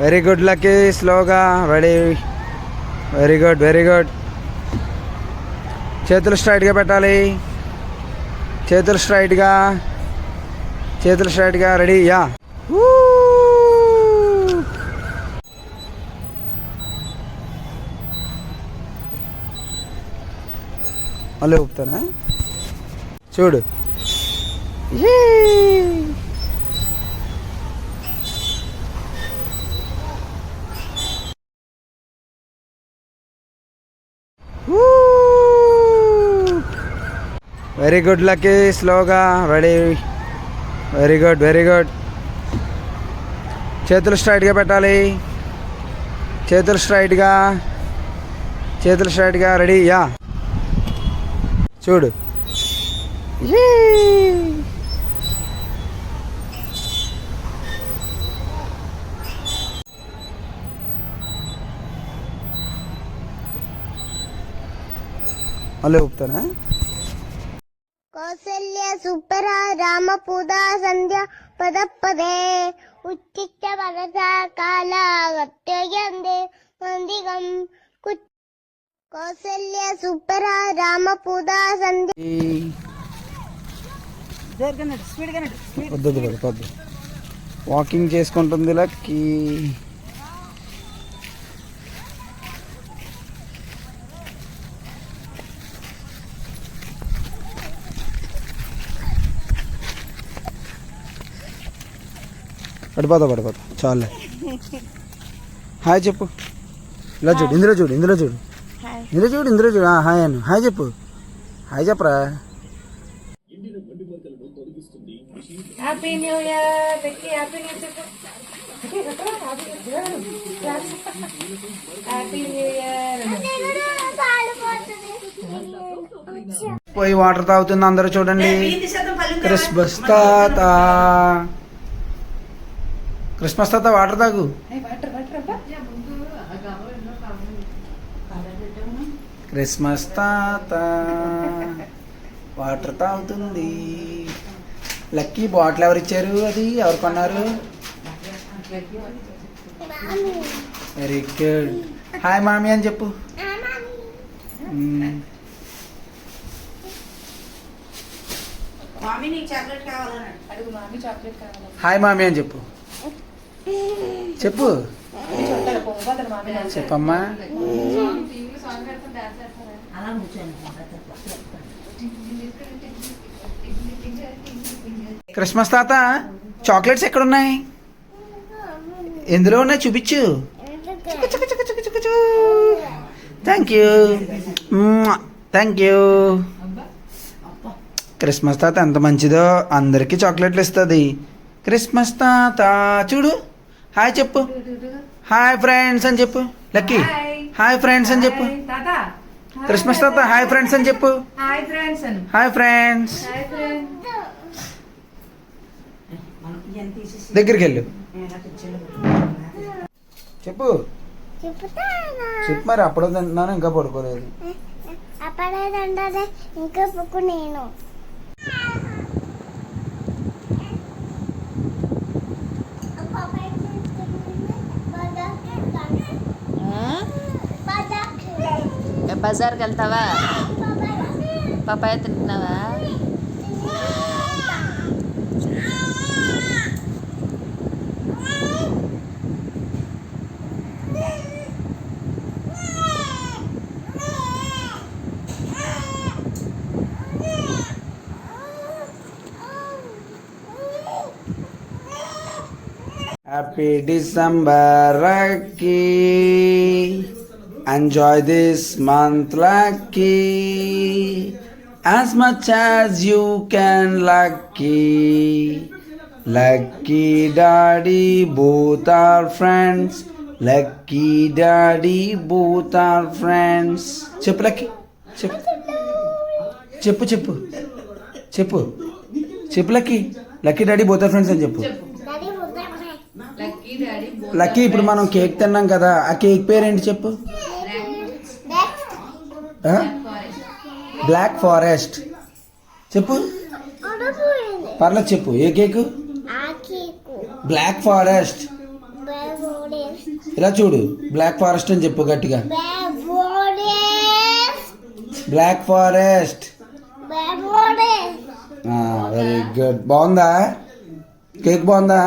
Very good Lucky. స్లోగా. Ready. Very good, very good. చేతులు స్ట్రైట్గా పెట్టాలి. చేతులు స్ట్రైట్గా, చేతులు స్ట్రైట్గా. రెడీ. యా. మళ్ళీ ఊపుతానా? చూడు. Very good Lucky. స్లోగా. Ready. Very good, very good. చేతులు స్ట్రైట్గా పెట్టాలి. చేతులు స్ట్రైట్గా, చేతులు స్ట్రైట్గా. రెడీ. యా. చూడు. మళ్ళీ ఊపుతానా? కౌసల్య సుప్ర రామపూద సంధ్య పదపదే ఉచ్చిష్ట వరస కాల గత్యందే మందిగం. కౌసల్య సుప్ర రామపూద సంధ్య. పొద్దు వాకింగ్ చేసుకుంటుంది లక్కీ. పడిపోతా చాలే. హాయ్ చెప్పు. ఇలా చూడు, ఇందులో చూడు, ఇందులో చూడు, ఇందులో చూడు, ఇందులో చూడు. హాయ్ అను. హాయ్ చెప్పు. హాయ్ చెప్పరా. Happy new year. Happy new year. Happy new year. పోయి వాటర్ తాగుతుంది అందరూ చూడండి. క్రిస్మస్ తాత, క్రిస్మస్ తాత వాటర్ తాగు. క్రిస్మస్ తాత వాటర్ తాగుతుంది. లక్కీ బాటిల్ ఎవరు ఇచ్చారు? అది ఎవరు కొన్నారు? Very good. హాయ్ మామీ అని చెప్పు. హాయ్ మామీ అని చెప్పు. చెప్పు. చెప్పమ్మా. క్రిస్మస్ తాత చాక్లెట్స్ ఎక్కడున్నాయి? ఎందులో ఉన్నాయి చూపించు. Thank you, thank you. Christmas తాత ఎంత మంచిదో, అందరికీ చాక్లెట్లు ఇస్తుంది. క్రిస్మస్ తాత చూడు. హాయ్ చెప్పు. హాయ్ ఫ్రెండ్స్ అని చెప్పు. లక్కీ హాయ్ ఫ్రెండ్స్ అని చెప్పు. క్రిస్మస్ తాత హాయ్ ఫ్రెండ్స్ అని చెప్పు. Hi friends. దగ్గరికి వెళ్ళు. చెప్పు. చెప్పు మరి. అప్పుడు తింటున్నాను, ఇంకా పడుకోలేదు. ఇంకా నేను బజార్కి వెళ్తావా? పపాయ తింటున్నావా? Happy December, Lucky. Enjoy this month, Lucky, as much as you can, Lucky. Lucky Daddy, both are friends. Lucky Daddy, both are friends. చెప్పు లక్కీ. చెప్పు చెప్పు చెప్పు చెప్పు చెప్పు Lucky. Lucky daddy both are friends అని చెప్పు. Lucky ఇప్పుడు మనం కేక్ తిన్నాం కదా, ఆ కేక్ పేరేంటి చెప్పు. Black forest. చెప్పు. పర్లేదు చెప్పు. ఏ కేకు? Black forest. ఇలా చూడు, బ్లాక్ ఫారెస్ట్ అని చెప్పు గట్టిగా. Black forest. Black forest. Black forest. Very good. బాగుందా? కేక్ బాగుందా?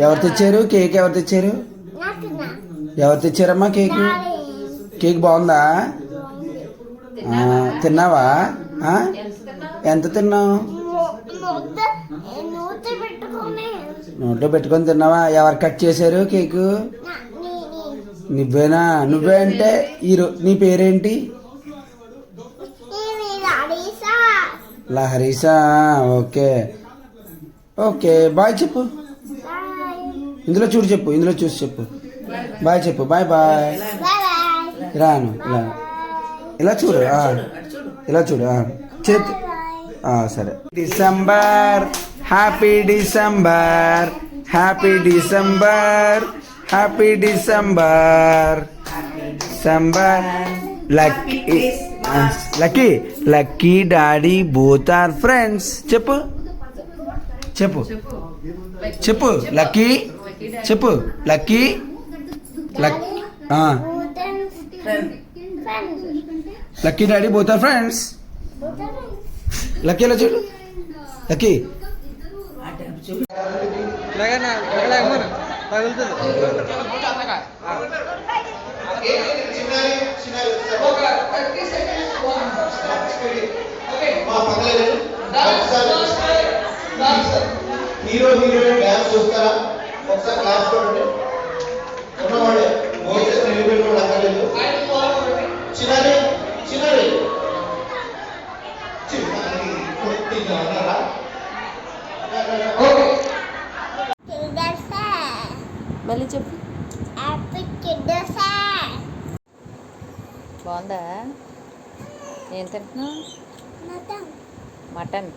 ఎవరు తెచ్చారు కేక్? ఎవరు తెచ్చారు? ఎవరు తెచ్చారమ్మా కేక్? కేక్ బాగుందా? తిన్నావా? ఎంత తిన్నావు? నోట్లో పెట్టుకొని తిన్నావా? ఎవరు కట్ చేశారు కేకు? నువ్వేనా? నువ్వే అంటే నీ పేరేంటి? లహరీసా. Okay okay. బాయ్ చెప్పు. ఇందులో చూడు చెప్పు, ఇందులో చూసి చెప్పు. బాయ్ చెప్పు. Bye bye. రాను ఇలా ఇలా చూడు, ఇలా చూడు చేతి. సరే. December, happy December, happy December, happy December. December. Lucky Lucky Lucky daddy both are friends. చెప్పు చెప్పు చెప్పు. లక్కీ చెప్పు. Lucky Lucky daddy both are friends. Lucky ఎలా చూడు. లక్కీ హీరో హీరోయిన్ డ్యాన్స్ చూస్తారా? ఒకసారి క్లాస్ కొట్టండి. ఉన్నవాడే మోసేస్ నిలబెట్టి కూడా అక్కర్లేదు. చిన్నది చిన్నది చిన్నది కొట్టిగా అన్నారా? ఓకే. మళ్ళీ చెప్పు. బాగుందా? ఏం తింటున్నావు? మటన్.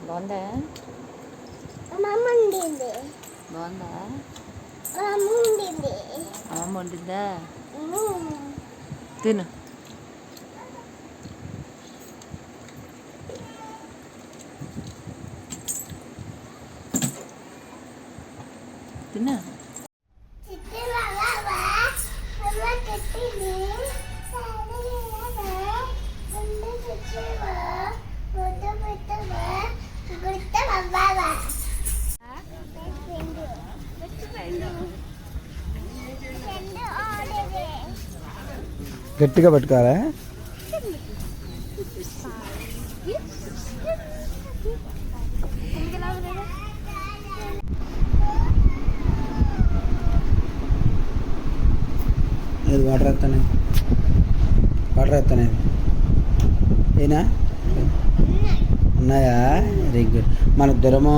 బాగుందా? బాగుందా? అమ్మ వండిందా? తిను. తిన్నా. గట్టిగా పట్టుకోవాలా? లేదు వాటర్ వేస్తానే, వాటర్ వేస్తానే. ఏనా ఉన్నాయా? Very good. మన ఇద్దరము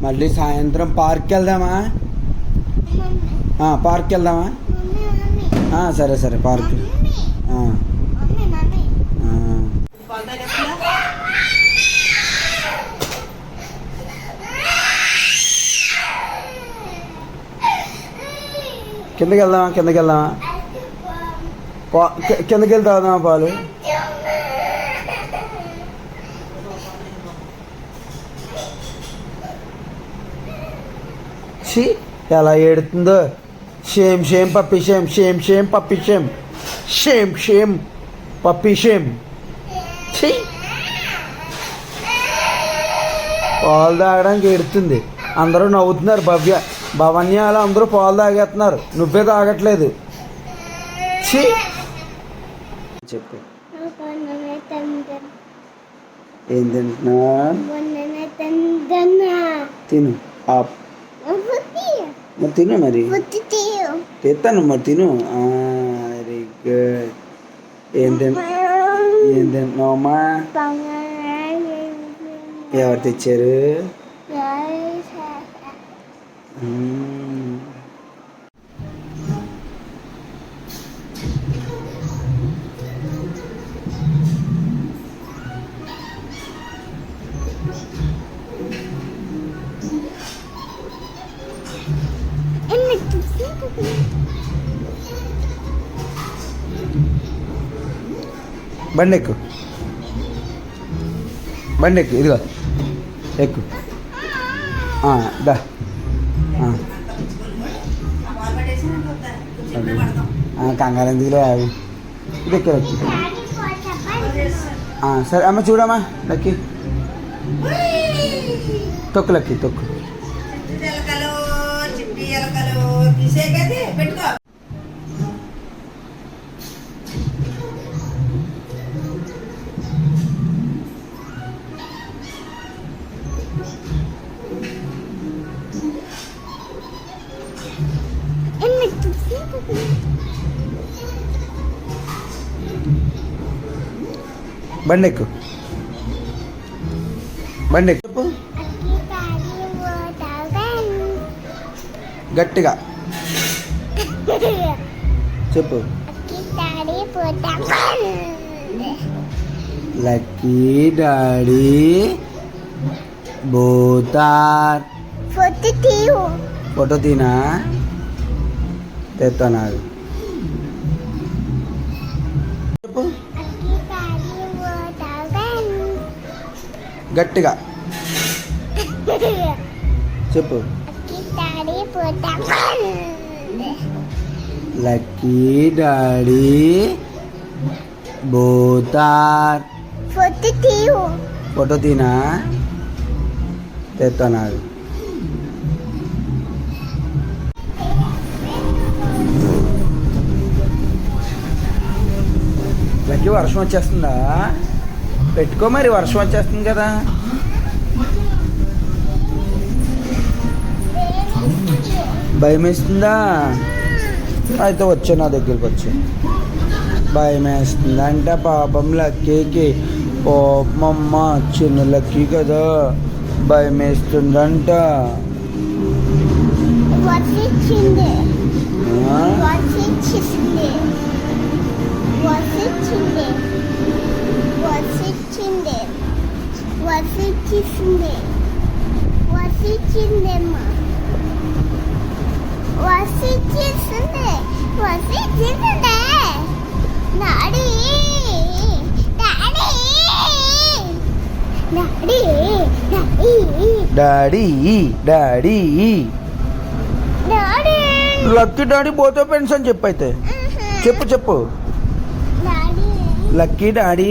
మళ్ళీ సాయంత్రం పార్క్కి వెళ్దామా? పార్క్కి వెళ్దామా? సరే సరే పార్క్. కిందకి వెళ్దామా? కిందకి వెళ్దామా? కిందకి వెళ్తా తాగుదామా పాలు? ఎలా ఏడుతుందో. Shame shame puppy shame, shame shame puppy shame, shame shame puppy shame. పాలు తాగడానికి ఏడుతుంది. అందరూ నవ్వుతున్నారు. భవన్యాలు అందరూ పాలు తాగేస్తున్నారు, నువ్వే తాగట్లేదు. చెప్పు. ఏం తింటున్నా? తిను. మరి తిను. మరి తెస్తాను. మరి తిను. Very good. ఏం తింటున్నావమ్మా? ఎవరు తెచ్చారు? బండెక్కు, బండెక్కు. ఇదిగో ఎక్కు. దా. కంగారు ఎందుకులే అవి ఇది ఎక్కడ లక్కీ సరే అమ్మ చూడమ్మా లక్కీ తొక్కు లక్కీ తొక్కు చిట్టి ఎలకలు తీసే కదా పెట్టుకో. బండెక్కు బండెక్కు గట్టిగా చెప్పు లక్కీ డాడీ బోతార్ ఫోటో తీనా తెస్తాను చెప్పు గట్టిగా చెప్పు లక్కీ డాడీ బోతార్ ఫోటో తీనా తెస్తాను లక్కీ వర్షం వచ్చేస్తుందా పెట్టుకో మరి వర్షం వచ్చేస్తుంది కదా భయం వేస్తుందా అయితే వచ్చా నా దగ్గరికి వచ్చి భయం వేస్తుందా అంటే పాపం లక్కీకి పాపమ్మ చిన్న లక్కీ కదా భయం వేస్తుందంట డాడీ డాడీ లక్కీ డాడీ పోతే పెన్స్ అని చెప్పు అయితే చెప్పు చెప్పు Lucky daddy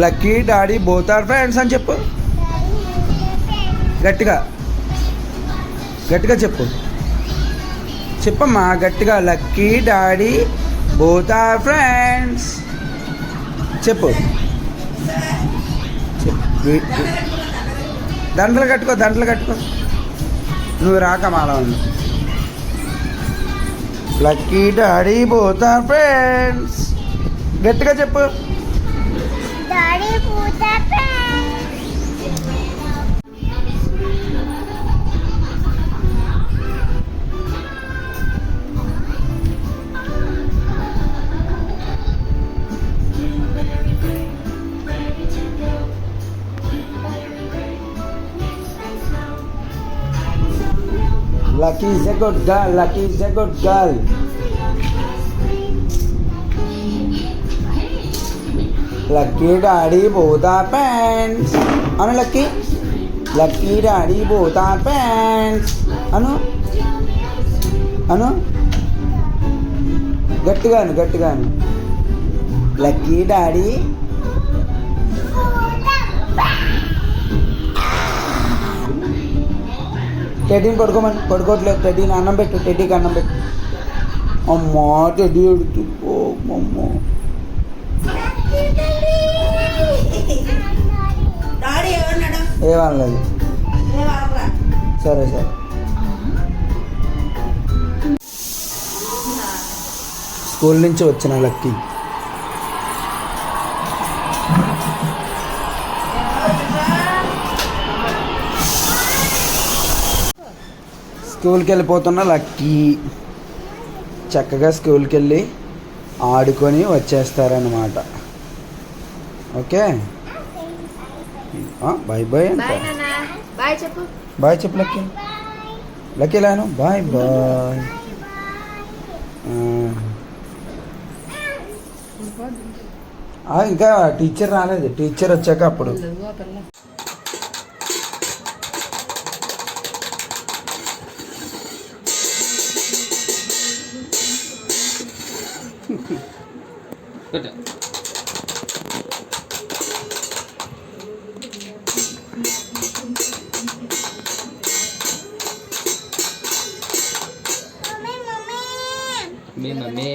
Lucky daddy both are friends అని చెప్పు గట్టిగా గట్టిగా చెప్పు చెప్పమ్మా గట్టిగా Lucky daddy both are friends చెప్పు దండలు కట్టుకో నువ్వు రాక మాలా Lucky daddy both are friends గట్టిగా చెప్పు Lucky is a good girl. Lucky is a good girl. Lucky daddy both are pants. Anu Lucky? Lucky daddy both are pants. Anu? Gattiga anu. Lucky daddy. టెడ్డీని పడుకోవట్లేదు టెడ్డీని అన్నం పెట్టు టెడ్డీకి అన్నం పెట్టు అమ్మా teddy ఎడుతూ అమ్మ ఏమనలేదు సరే స్కూల్ నుంచి వచ్చిన లక్కీ స్కూల్కి వెళ్ళిపోతున్న లక్కీ చక్కగా స్కూల్కి వెళ్ళి ఆడుకొని వచ్చేస్తారనమాట. ఓకే బాయ్ బాయ్ అంట బాయ్ చెప్పు లక్కీ లాను బాయ్ బాయ్. ఇంకా టీచర్ రాలేదు, టీచర్ వచ్చాక అప్పుడు కూర్చో. Mami, mami. మీ మమ్మీ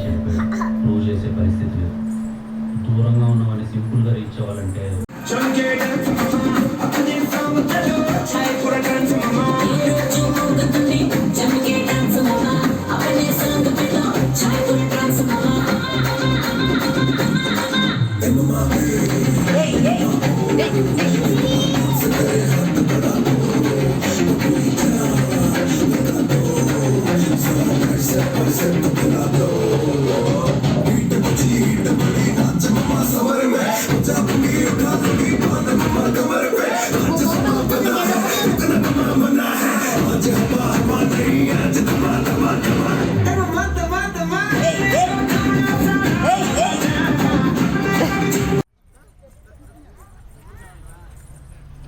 Jangan. ప్రూవ్ చేసే పరిస్థితి లేదు. దూరంగా ఉన్నవాడిని సింపుల్గా రీచ్ అవ్వాలంటే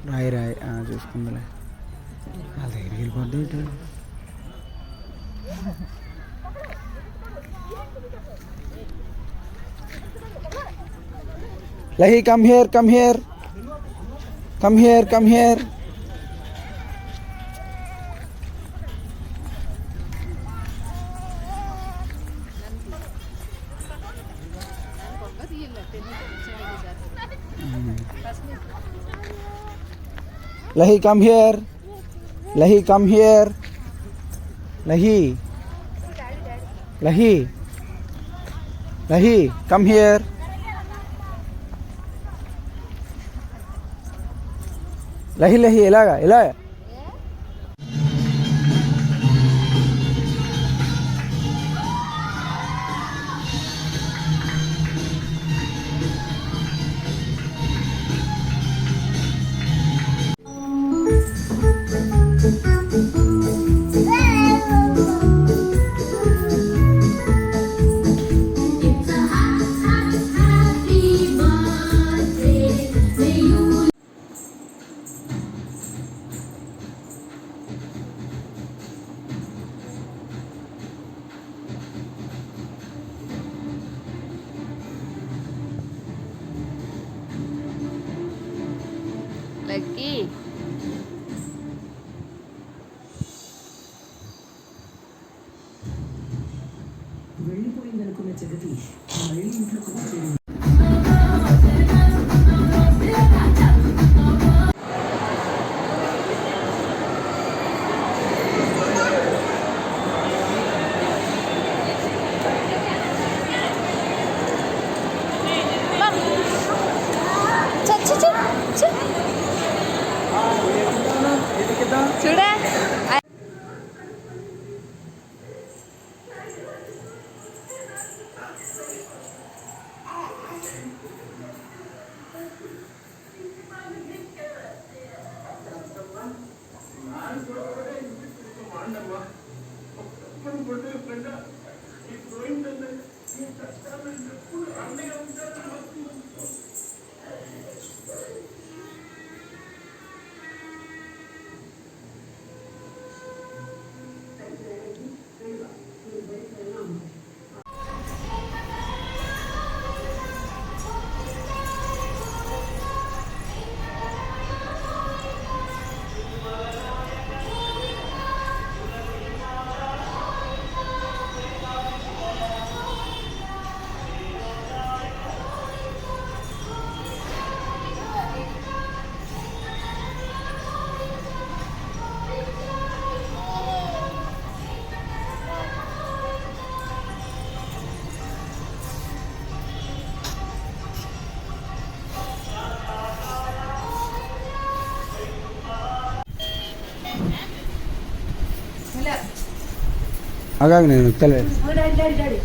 రాయి రాయి చూసుకుందిలే వాళ్ళ దగ్గరికి వెళ్ళిపోద్ది ఇటు. Lahi come here come here come here come here. Lahi, come here. Lahi, come here. Lahi. Lahi. Lahi, come here. Lahi, Lahi, ilaga, ilaga. It's a happy birthday. May you. Lucky వెళ్ళిపోయిందనుకున్న జగతి మళ్ళీ ఇంట్లోకి వచ్చేది. చూడే అగాగ నేను తెలియదు. డాడీ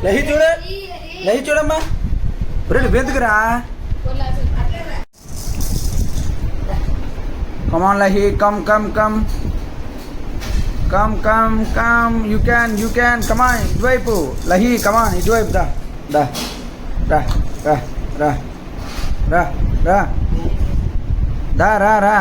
లహి చూడ, లహి చూడమ్మా. రెండు వెతుకురా. Come on Lahi, come come come come come come. You can come on. ఇటువైపు లహి, కమాన్ ఇటువైపు. దా దా రా రా రా రా రా దా రా రా